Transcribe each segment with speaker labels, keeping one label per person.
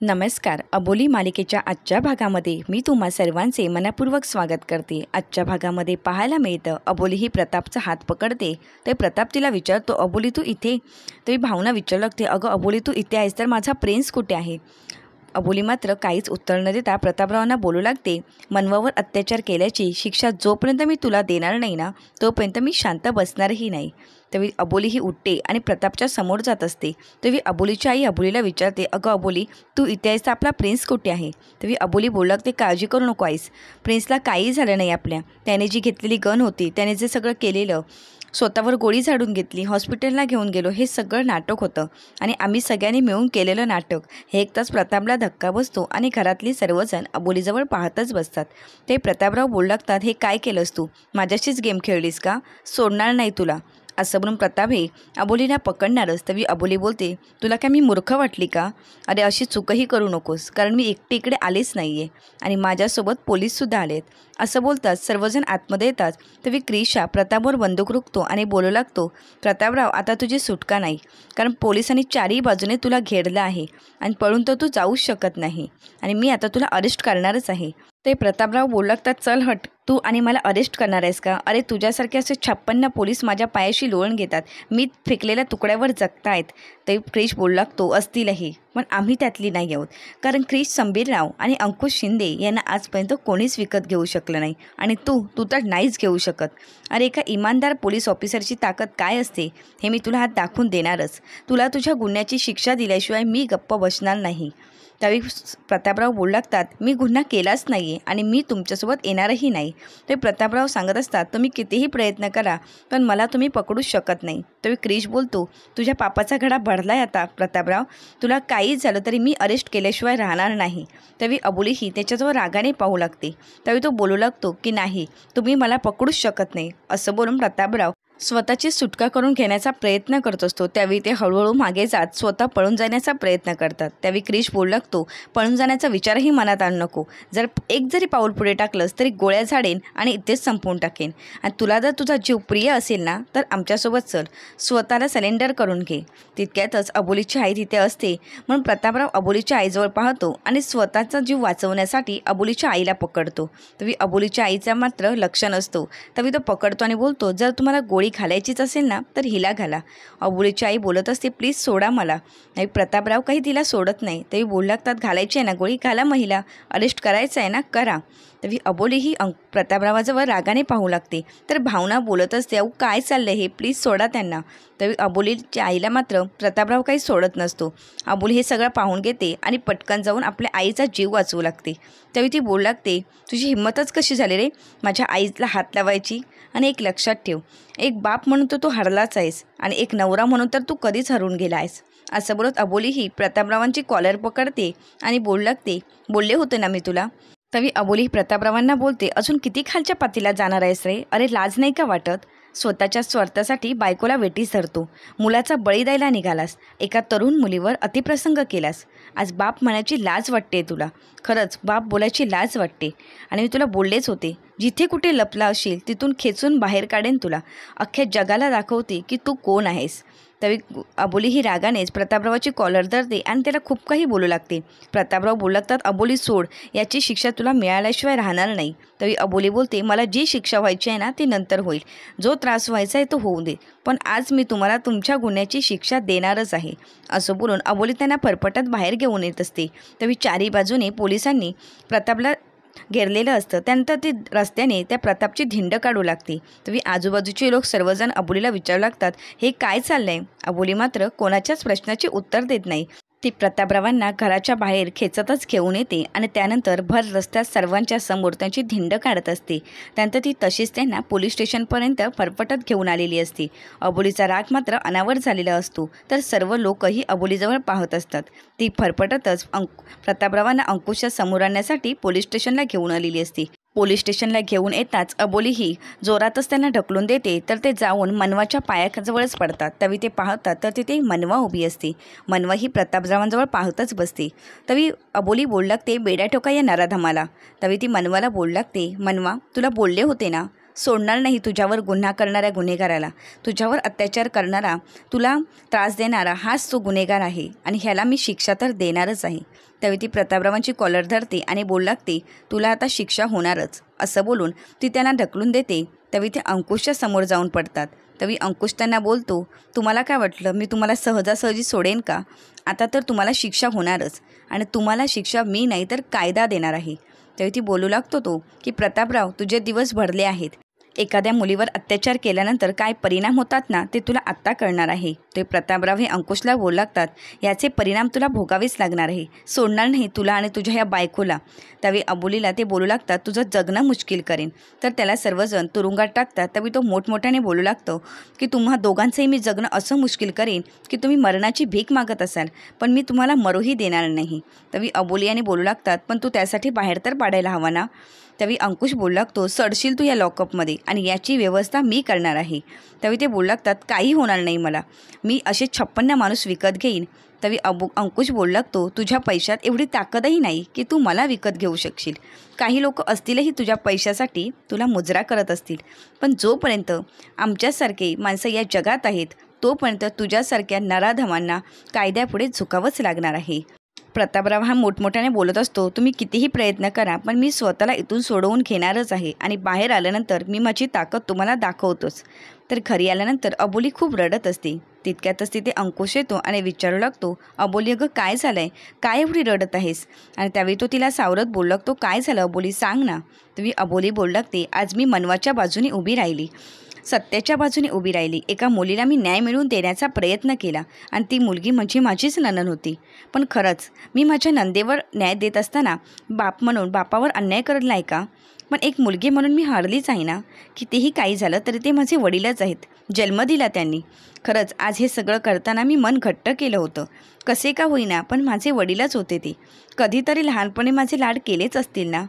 Speaker 1: नमस्कार. अबोली मालिकेच्या आजच्या भागामध्ये मी तुम्हा सर्वांचे मनपूर्वक स्वागत करते. आजच्या भागामध्ये पाहायला मिळतं अबोली ही प्रतापचा हात पकडते. ते प्रताप तिला विचारतो, अबोली तू इथे? तरी भावना विचारू लागते, अगं अबोली तू इथे आहेस तर माझा प्रिन्स कुठे आहे? अबोली मात्र काहीच उत्तर न देता प्रतापरावांना बोलू लागते, मनवावर अत्याचार केल्याची शिक्षा जोपर्यंत मी तुला देणार नाही ना तोपर्यंत मी शांत बसणारही नाही. तेव्हा अबोली ही उठते आणि प्रतापच्या समोर जात असते. तेव्हा अबोलीची आई अबोलीला विचारते, अगं अबोली तू इथे आहेस तर आपला प्रिन्स कुठे आहे? तेव्हा अबोली बोलू लागते, काळजी करू नको आईस, प्रिन्सला काहीही झालं नाही. आपल्या त्याने जी घेतलेली गन होती, त्याने जे सगळं केलेलं, स्वतःवर गोळी झाडून घेतली, हॉस्पिटलला घेऊन गेलो, हे सगळं नाटक होतं आणि आम्ही सगळ्यांनी मिळून केलेलं नाटक. हे ऐकताच प्रतापला धक्का बसतो आणि घरातली सर्वजण अबोलीजवळ पाहतच बसतात. ते प्रतापराव बोलू लागतात, हे काय केलंस तू? माझ्याशीच गेम खेळलीस का? सोडणार नाही तुला, असं म्हणून प्रताप हे अबोलीला पकडणारच. तरी अबोली बोलते, तुला काय मी मूर्ख वाटली का? अरे अशी चूकही करू नकोस, कारण मी एकटी इकडे आलीच नाही आहे आणि माझ्यासोबत पोलीससुद्धा आलेत. असं बोलताच सर्वजण आतमध्ये येतात. तरी क्रिशा प्रतापवर बंदूक रोखतो आणि बोलू लागतो, प्रतापराव आता तुझी सुटका नाही, कारण पोलिसांनी चारही बाजूने तुला घेरलं आहे आणि पळून तर तू जाऊच शकत नाही आणि मी आता तुला अरेस्ट करणारच आहे. ते प्रतापराव बोलू लागतात, चल हट, तू आणि मला अरेस्ट करणार आहेस का? अरे तुझ्यासारखे असे 56 पोलीस माझ्या पायाशी लोळण घेतात, मी फेकलेल्या तुकड्यावर जगतायत. ते क्रिश बोलू लागतो, असतीलही, पण आम्ही त्यातली नाही आहोत, कारण क्रिश संबीरराव आणि अंकुश शिंदे यांना आजपर्यंत कोणीच विकत घेऊ शकलं नाही आणि तू तर नाहीच घेऊ शकत. अरे एका इमानदार पोलीस ऑफिसरची ताकद काय असते हे मी तुला हात दाखवून देणारच. तुला तुझ्या गुन्ह्याची शिक्षा दिल्याशिवाय मी गप्प बसणार नाही. त्यावेळी प्रतापराव बोलू लागतात, मी गुन्हा केलाच नाही आहे आणि मी तुमच्यासोबत येणारही नाही. ते प्रतापराव सांगत असतात, तुम्ही कितीही प्रयत्न करा पण मला तुम्ही पकडूच शकत नाही. त्यावेळी क्रिश बोलतो, तुझ्या पापाचा घडा भरलाय आता प्रतापराव, तुला काहीच झालं तरी मी अरेस्ट केल्याशिवाय राहणार नाही. त्यावेळी अबोलीही त्याच्याजवळ रागाने पाहू लागते. त्यावेळी तो बोलू लागतो की नाही, तुम्ही मला पकडूच शकत नाही. असं बोलून प्रतापराव स्वतःची सुटका करून घेण्याचा प्रयत्न करत असतो. त्यावेळी ते हळूहळू मागे जात स्वतः पळून जाण्याचा प्रयत्न करतात. त्यावेळी क्रिश बोलू लागतो, पळून जाण्याचा विचारही मनात आणू नको. एक जरी पाऊल पुढे टाकलंस तरी गोळ्या झाडेन आणि इथेच संपवून टाकेन. आणि तुला जर तुझा जीव प्रिय असेल ना तर आमच्यासोबत चल, स्वतःला सरेंडर करून घे. तितक्यातच अबोलीची आई तिथे असते. म्हणून प्रतापराव अबोलीच्या आईजवळ पाहतो आणि स्वतःचा जीव वाचवण्यासाठी अबोलीच्या आईला पकडतो. तरी अबोलीच्या आईचा मात्र लक्ष नसतो. तरी तो पकडतो आणि बोलतो, जर तुम्हाला गोळी घालायचीच असेल ना तर हिला घाला. अबोलीची आई बोलत असते, प्लीज सोडा मला. नाही, प्रतापराव काही तिला सोडत नाही. तरी बोलू लागतात, घालायची आहे ना गोळी, घाला, महिला अरेस्ट करायचं आहे ना, करा. तरी अबोली ही प्रतापरावाजवळ रागाने पाहू लागते. तर भावना बोलत असते, अहो काय चाललं हे, प्लीज सोडा त्यांना. तरी अबोलीच्या आईला मात्र प्रतापराव काही सोडत नसतो. अबोली हे सगळं पाहून घेते आणि पटकन जाऊन आपल्या आईचा जीव वाचवू लागते. त्यावेळी ती बोलू लागते, तुझी हिंमतच कशी झाली रे माझ्या आईला हात लावायची? आणि एक लक्षात ठेव, एक बाप म्हणून तर तू हरलाच आहेस आणि एक नवरा म्हणून तर तू कधीच हरून गेला आहेस. असं बोलत अबोली ही प्रतापरावांची कॉलर पकडते आणि बोलू लागते, बोलले होते ना मी तुला. तरी अबोली प्रतापरावांना बोलते, अजून किती खालच्या पातीला जाणार आहेस रे? अरे लाज नाही का वाटत? स्वतःच्या स्वार्थासाठी बायकोला वेठीस धरतो, मुलाचा बळी द्यायला निघालास, एका तरुण मुलीवर अतिप्रसंग केलास. आज बाप म्हणायची लाज वाटते तुला? खरंच बाप बोलायची लाज वाटते. आणि मी तुला बोललेच होते, जिथे कुठे लपला असेल तिथून खेचून बाहेर काढेन तुला, अख्ख्या जगाला दाखवते की तू कोण आहेस. त्यावेळी अबोली ही रागानेच प्रतापरावाची कॉलर धरते आणि त्याला खूप काही बोलू लागते. प्रतापराव बोलू लागतात, अबोली सोड, याची शिक्षा तुला मिळाल्याशिवाय राहणार नाही. तरी अबोली बोलते, मला जी शिक्षा व्हायची आहे ना ती नंतर होईल, जो त्रास व्हायचा आहे तो होऊ दे, पण आज मी तुम्हाला तुमच्या गुन्ह्याची शिक्षा देणारच आहे. असं बोलून अबोली त्यांना फरफटत बाहेर घेऊन येत असते. तरी चारी बाजूने पोलिसांनी प्रतापला घेरलेलं असतं. त्यानंतर ती रस्त्याने त्या प्रतापची धिंड काढू लागते. तरी आजूबाजूचे लोक सर्वजण अबोलीला विचारू लागतात, हे काय चाललंय? अबोली मात्र कोणाच्याच प्रश्नाचे उत्तर देत नाही. ती प्रतापरावांना घराच्या बाहेर खेचतच घेऊन येते आणि त्यानंतर भर रस्त्यात सर्वांच्या समोर त्यांची धिंड काढत असते. त्यानंतर ती तशीच त्यांना पोलीस स्टेशनपर्यंत फरफटत घेऊन आलेली असते. अबोलीचा राग मात्र अनावर झालेला असतो. तर सर्व लोकही अबोलीजवळ पाहत असतात. ती फरफटतच प्रतापरावांना अंकुशच्या समोर आणण्यासाठी पोलीस स्टेशनला घेऊन आलेली असते. पोलीस स्टेशनला घेऊन येताच अबोली ही जोरातच त्यांना ढकलून देते. तर ते जाऊन मनवाच्या पायाजवळच पडतात. तरी ते पाहतात तर तिथे मनवा उभी असते. मनवा ही प्रतापरावांजवळ पाहतच बसते. तरी अबोली बोलू लागते, बेड्या ठोका या नराधमाला. तरी ती मनवाला बोलू लागते, मनवा तुला बोलले होते ना, सोडणार नाही तुझ्यावर गुन्हा करणाऱ्या गुन्हेगाराला. तुझ्यावर अत्याचार करणारा, तुला त्रास देणारा हाच तो गुन्हेगार आहे आणि ह्याला मी शिक्षा तर देणारच आहे. त्यावेळी ती प्रतापरावांची कॉलर धरते आणि बोलू लागते, तुला आता शिक्षा होणारच. असं बोलून ती त्यांना ढकलून देते. त्यावेळी ते अंकुशच्या समोर जाऊन पडतात. त्यावेळी अंकुश त्यांना बोलतो, तुम्हाला काय वाटलं मी तुम्हाला सहजासहजी सोडेन का? आता तर तुम्हाला शिक्षा होणारच आणि तुम्हाला शिक्षा मी नाही तर कायदा देणार आहे. त्यावेळी ती बोलू लागतो तो की प्रतापराव, तुझे दिवस भरले आहेत. एखाद्या मुलीवर अत्याचार केल्यानंतर काय परिणाम होतात ना ते तुला आत्ता कळणार आहे. ते प्रतापराव हे अंकुशला बोलू लागतात, याचे परिणाम तुला भोगावेच लागणार आहे. सोडणार नाही तुला आणि तुझ्या ह्या बायकोला. त्यावेळी अबोलीला ते बोलू लागतात, तुझं जगणं मुश्किल करेन. तर त्याला सर्वजण तुरुंगात टाकतात. त्यावेळी तो मोठमोठ्याने बोलू लागतो की तुम्हा दोघांचंही मी जगणं असं मुश्किल करेन की तुम्ही मरणाची भीक मागत असाल पण मी तुम्हाला मरूही देणार नाही. त्यावेळी अबोली आणि बोलू लागतात, पण तू त्यासाठी बाहेर तर पाडायला हवा ना. त्यावेळी अंकुश बोलू लागतो, सडशील तू या लॉकअपमध्ये आणि याची व्यवस्था मी करणार आहे. त्यावेळी ते बोलू लागतात, काही होणार नाही मला, मी असे 56 माणूस विकत घेईन. त्यावेळी अंकुश बोलू लागतो, तुझ्या पैशात एवढी ताकदही नाही की तू मला विकत घेऊ शकशील. काही लोक असतीलही तुझ्या पैशासाठी तुला मुजरा करत असतील, पण जोपर्यंत आमच्यासारखे माणसं या जगात आहेत तोपर्यंत तुझ्यासारख्या नराधमांना कायद्यापुढे झुकावंच लागणार आहे. प्रतापराव हा मोठमोठ्याने बोलत असतो, तुम्ही कितीही प्रयत्न करा पण मी स्वतःला इथून सोडवून घेणारच आहे आणि बाहेर आल्यानंतर मी माझी ताकद तुम्हाला दाखवतोच. तर घरी आल्यानंतर अबोली खूप रडत असते. तितक्यातच तिथे अंकुश येतो आणि विचारू लागतो, अबोली अगं काय झालं आहे, काय एवढी रडत आहेस? आणि त्यावेळी तो तिला सावरत बोलू लागतो, काय झालं अबोली सांग ना. तुम्ही अबोली बोलू लागते, आज मी मनवाच्या बाजूने उभी राहिली, सत्याच्या बाजूने उभी राहिली. एका मुलीला मी न्याय मिळवून देण्याचा प्रयत्न केला आणि ती मुलगी म्हणजे माझीच नणंद होती. पण खरंच मी माझ्या नंदेवर न्याय देत असताना बाप म्हणून बापावर अन्याय करला आहे का? पण एक मुलगी म्हणून मी हारलीच आहे ना. कितीही काही झालं तरी ते माझे वडीलच आहेत, जन्म दिला त्यांनी. खरंच आज हे सगळं करताना मी मन घट्ट केलं होतं, कसे का होईना पण माझे वडीलच होते ते. कधीतरी लहानपणी माझे लाड केलेच असतील ना,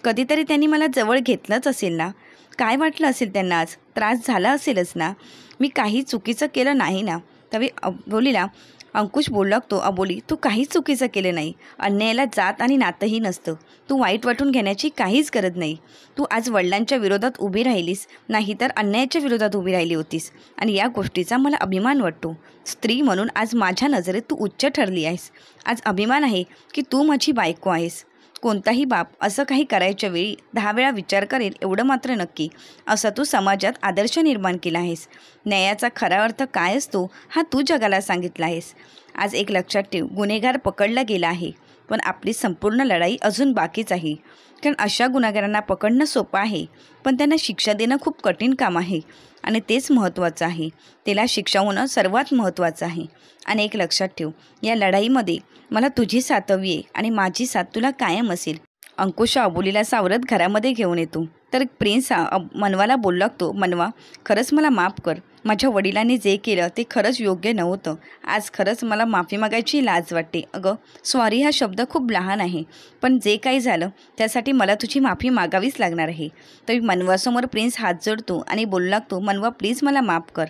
Speaker 1: कधीतरी त्यांनी मला जवळ घेतलंच असेल ना. काय वाटलं असेल त्यांना, आज त्रास झाला असेलच ना. मी काही चुकीचं केलं नाही ना. त्यावेळी अबोलीला अंकुश बोलू लागतो, अबोली तू काहीच चुकीचं केलं नाही. अन्यायाला जात आणि नातंही नसतं. तू वाईट वाटून घेण्याची काहीच गरज नाही. तू आज वडिलांच्या विरोधात उभी राहिलीस, नाही तर अन्यायाच्या विरोधात उभी राहिली होतीस आणि या गोष्टीचा मला अभिमान वाटतो. स्त्री म्हणून आज माझ्या नजरेत तू उच्च ठरली आहेस. आज अभिमान आहे की तू माझी बायको आहेस. कोणताही बाप असं काही करायच्या वेळी 10 वेळा विचार करेल एवढं मात्र नक्की. असं तू समाजात आदर्श निर्माण केला आहेस. न्यायाचा खरा अर्थ काय असतो हा तू जगाला सांगितला आहेस. आज एक लक्षात ठेव, गुन्हेगार पकडला गेला आहे पण आपली संपूर्ण लढाई अजून बाकीच आहे. कारण अशा गुन्हेगारांना पकडणं सोपं आहे पण त्यांना शिक्षा देणं खूप कठीण काम आहे आणि तेच महत्त्वाचं आहे. त्याला शिक्षा होणं सर्वात महत्त्वाचं आहे. आणि एक लक्षात ठेव, या लढाईमध्ये मला तुझी साथ हवी आहे आणि माझी साथ तुला कायम असेल. अंकुश अबोलीला सावरत घरामध्ये घेऊन येतो. तर प्रिन्स मनवाला बोलू लागतो, मनवा खरंच मला माफ कर. माझ्या वडिलांनी जे केलं ते खरंच योग्य नव्हतं. आज खरंच मला माफी मागायची लाज वाटते. अगं सॉरी हा शब्द खूप लहान आहे पण जे काही झालं त्यासाठी मला तुझी माफी मागावीच लागणार आहे. तरी मनवासमोर प्रिन्स हात जोडतो आणि बोलू लागतो, मनवा प्लीज मला माफ कर.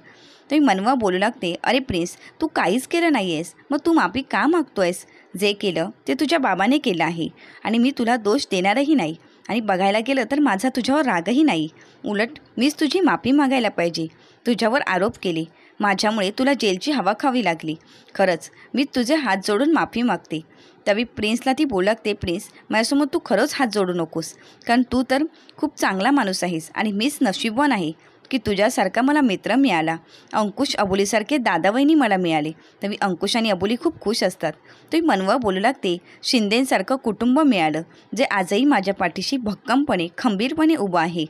Speaker 1: तरी मनवा बोलू लागते, अरे प्रिन्स तू काहीच केलं नाही आहेस, मग तू माफी का मागतो आहेस? जे केलं ते तुझ्या बाबाने केलं आहे आणि मी तुला दोष देणारही नाही आणि बघायला गेलं तर माझा तुझ्यावर रागही नाही. उलट मीच तुझी माफी मागायला पाहिजे. तुझ्यावर आरोप केले, माझ्यामुळे तुला जेलची हवा खावी लागली. खरंच मी तुझे हात जोडून माफी मागते. त्यावेळी प्रिन्सला ती बोलू लागते, प्रिन्स माझ्यासमोर तू खरंच हात जोडू नकोस, कारण तू तर खूप चांगला माणूस आहेस आणि मीच नशीबवान आहे की तुझ्यासारखा मला मित्र मिळाला. अंकुश अबोलीसारखे दादावहिनी मला मिळाले. त्यावेळी अंकुश आणि अबोली खूप खुश असतात. तरी मनवा बोलू लागते, शिंदेंसारखं कुटुंब मिळालं जे आजही माझ्या पाठीशी भक्कमपणे खंबीरपणे उभं आहे.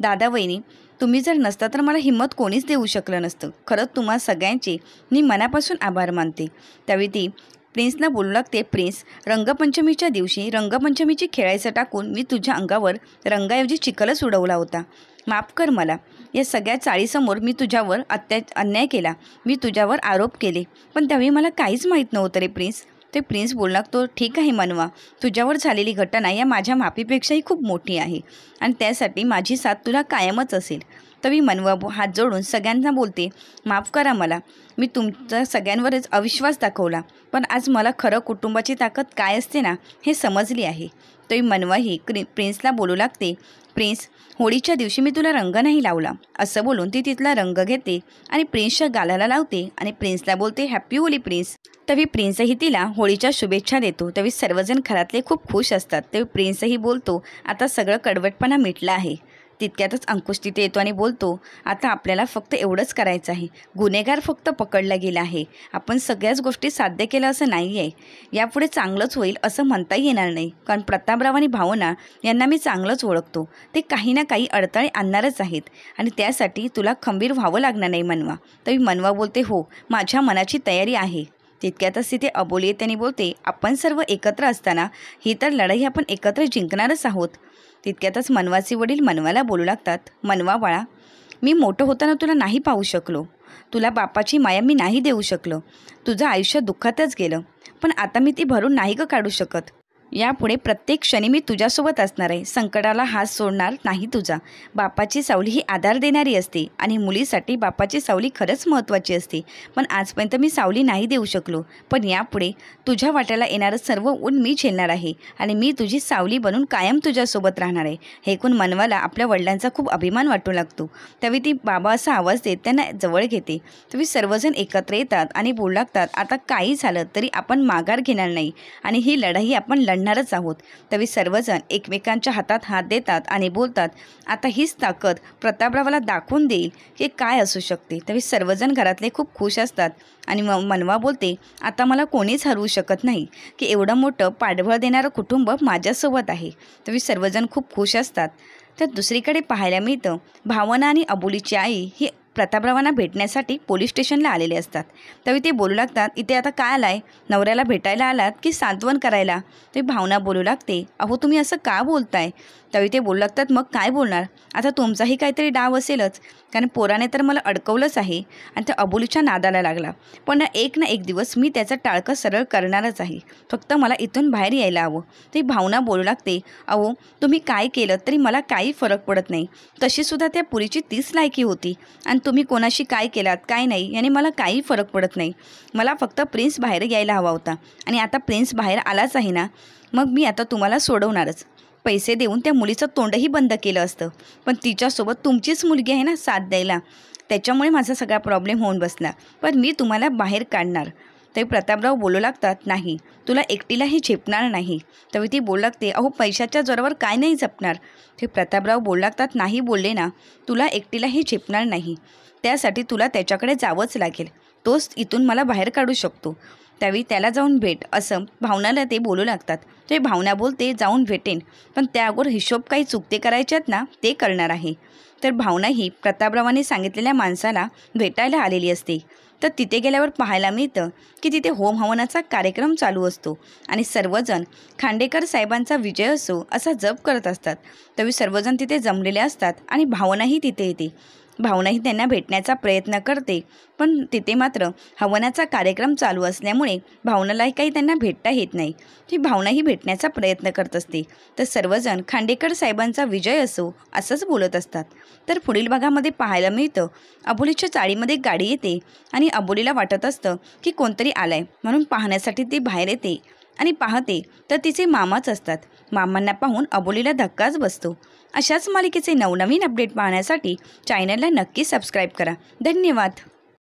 Speaker 1: दादावहिनी तुम्ही जर नसता तर मला हिंमत कोणीच देऊ शकलं नसतं. खरंच तुम्हा सगळ्यांचे मी मनापासून आभार मानते. त्यावेळी ती प्रिन्सला बोलू लागते, प्रिन्स रंगपंचमीच्या दिवशी रंगपंचमीची खेळायचं टाकून मी तुझ्या अंगावर रंगाऐवजी चिखलच उडवला होता. माफ कर मला. या सगळ्या चाळीसमोर मी तुझ्यावर अन्याय केला, मी तुझ्यावर आरोप केले पण त्यावेळी मला काहीच माहीत नव्हतं रे प्रिन्स. ते प्रिन्स बोलू लागतो, ठीक आहे मनवा, तुझ्यावर झालेली घटना या माझ्या माफीपेक्षाही खूप मोठी आहे आणि त्यासाठी माझी साथ तुला कायमच असेल. तरी मनवा हात जोडून सगळ्यांना बोलते, माफ करा मला, मी तुमचा सगळ्यांवरच अविश्वास दाखवला, पण आज मला खरं कुटुंबाची ताकद काय असते ना हे समजली आहे. तरी मनवाही प्रिन्सला बोलू लागते, प्रिन्स, होळीच्या दिवशी मी तुला रंग नाही लावला. असं बोलून ती तिथला रंग घेते आणि प्रिन्सच्या गालाला लावते आणि प्रिन्सला बोलते, हॅपी होळी प्रिन्स. तरी प्रिन्सही तिला होळीच्या शुभेच्छा देतो. तरी सर्वजण घरातले खूप खुश असतात. तरी प्रिन्सही बोलतो, आता सगळं कडवटपणा मिटला आहे. तितक्यातच अंकुश तिथे येतो आणि बोलतो, आता आपल्याला फक्त एवढंच करायचं आहे. गुन्हेगार फक्त पकडला गेला आहे. आपण सगळ्याच गोष्टी साध्य केलं असं नाही आहे. यापुढे चांगलंच होईल असं म्हणताही येणार नाही, कारण प्रतापराव आणि भावना यांना मी चांगलंच ओळखतो. ते काही ना काही अडथळे आणणारच आहेत आणि त्यासाठी तुला खंबीर व्हावं लागणार नाही मनवा. तरी मनवा बोलते, हो, माझ्या मनाची तयारी आहे. तितक्यातच तिथे अबोली येते आणि बोलते, आपण सर्व एकत्र असताना ही तर लढाई आपण एकत्र जिंकणारच आहोत. तितक्यातच मनवाचे वडील मनवाला बोलू लागतात, मनवा बाळा, मी मोठं होताना तुला नाही पाहू शकलो. तुला बापाची माया मी नाही देऊ शकलो. तुझं आयुष्य दुःखातच गेलं. पण आता मी ती भरून नाही का काढू शकत. यापुढे प्रत्येक क्षणी मी तुझ्यासोबत असणार आहे. संकटाला हात सोडणार नाही तुझा. बापाची सावली ही आधार देणारी असते आणि मुलीसाठी बापाची सावली खरंच महत्त्वाची असते. पण आजपर्यंत मी सावली नाही देऊ शकलो. पण यापुढे तुझ्या वाट्याला येणारं सर्व ऊन मी झेलणार आहे आणि मी तुझी सावली बनून कायम तुझ्यासोबत राहणार आहे. हे ऐकून मनवाला आपल्या वडिलांचा खूप अभिमान वाटू लागतो. त्यावेळी ती बाबा असा आवाज देत त्यांना जवळ घेते. त्यावेळी सर्वजण एकत्र येतात आणि बोलू लागतात, आता काही झालं तरी आपण माघार घेणार नाही आणि ही लढाई आपण लढणारच आहोत. तरी सर्वजण एकमेकांच्या हातात हात देतात आणि बोलतात, आता हीच ताकद प्रतापरावाला दाखवून देईल की काय असू शकते. तरी सर्वजण घरातले खूप खुश असतात आणि मनवा बोलते, आता मला कोणीच हरवू शकत नाही की एवढं मोठं पाठबळ देणारं कुटुंब माझ्यासोबत आहे. तरी सर्वजण खूप खुश असतात. तर दुसरीकडे पाहायला मिळतं, भावना आणि अबोलीची आई ही प्रतापरावांना भेटण्यासाठी पोलीस स्टेशनला आलेले असतात. तरी ते बोलू लागतात, इथे आता काय आलाय, नवऱ्याला भेटायला आलात की सांत्वन करायला. ते भावना बोलू लागते, अहो तुम्ही असं का बोलताय. तरी ते बोलू लागतात, मग काय बोलणार, आता तुमचाही काहीतरी डाव असेलच, कारण पोराने तर मला अडकवलंच आहे आणि त्या अबोलीच्या नादाला लागला. पण ना एक दिवस मी त्याचं टाळकं सरळ करणारच आहे. फक्त मला इथून बाहेर यायला हवं. ते भावना बोलू लागते, अहो तुम्ही काय केलं तरी मला काही फरक पडत नाही. तशीसुद्धा त्या पुरीची तीच लायकी होती आणि तुम्ही कोणाशी काय केलात काय नाही याने मला काही फरक पडत नाही. मला फक्त प्रिन्स बाहेर यायला हवा होता आणि आता प्रिन्स बाहेर आलाच आहे ना, मग मी आता तुम्हाला सोडवणारच. पैसे देऊन त्या मुलीचं तोंडही बंद केलं असतं, पण तिच्यासोबत तुमचीच मुलगी आहे ना साथ द्यायला, त्याच्यामुळे माझा सगळा प्रॉब्लेम होऊन बसला. पण मी तुम्हाला बाहेर काढणार. तरी प्रतापराव बोलू लागतात, नाही, तुला एकटीलाही झेपणार नाही. तरी ती बोलू लागते, अहो पैशाच्या जोरावर काय नाही झेपणार. ते प्रतापराव बोलू लागतात, नाही बोलले ना, तुला एकटीलाही झेपणार नाही. त्यासाठी तुला त्याच्याकडे जावंच लागेल. तोच इथून मला बाहेर काढू शकतो. त्यावेळी त्याला जाऊन भेट, असं भावनाला ते बोलू लागतात. ते भावना बोलते, जाऊन भेटेन, पण त्या अगोदर हिशोब काही चुकते करायच्यात ना ते करणार आहे. तर भावना ही प्रतापरावांनी सांगितलेल्या माणसाला भेटायला आलेली असते. तर तिथे गेल्यावर पाहायला मिळतं की तिथे होम हवनाचा कार्यक्रम चालू असतो आणि सर्वजण खांडेकर साहेबांचा विजय असो असा जप करत असतात. त्यावेळी सर्वजण तिथे जमलेले असतात आणि भावनाही तिथे येते. भावनाही त्यांना भेटण्याचा प्रयत्न करते, पण तिथे मात्र हवनाचा कार्यक्रम चालू असल्यामुळे भावनालाही काही त्यांना भेटता येत नाही. ती भावनाही भेटण्याचा प्रयत्न करत असते. तर सर्वजण खांडेकर साहेबांचा विजय असो असंच बोलत असतात. तर पुढील भागामध्ये पाहायला मिळतं, अबोलीच्या चाळीमध्ये गाडी येते आणि अबोलीला वाटत असतं की कोणतरी आलाय, म्हणून पाहण्यासाठी ती बाहेर येते आणि पाहते तर तिचे मामाच असतात. मामांना पाहून अबोलीला धक्काच बसतो. अशाच मालिकेचे नवनवीन अपडेट पाहण्यासाठी चॅनलला नक्की सबस्क्राईब करा. धन्यवाद.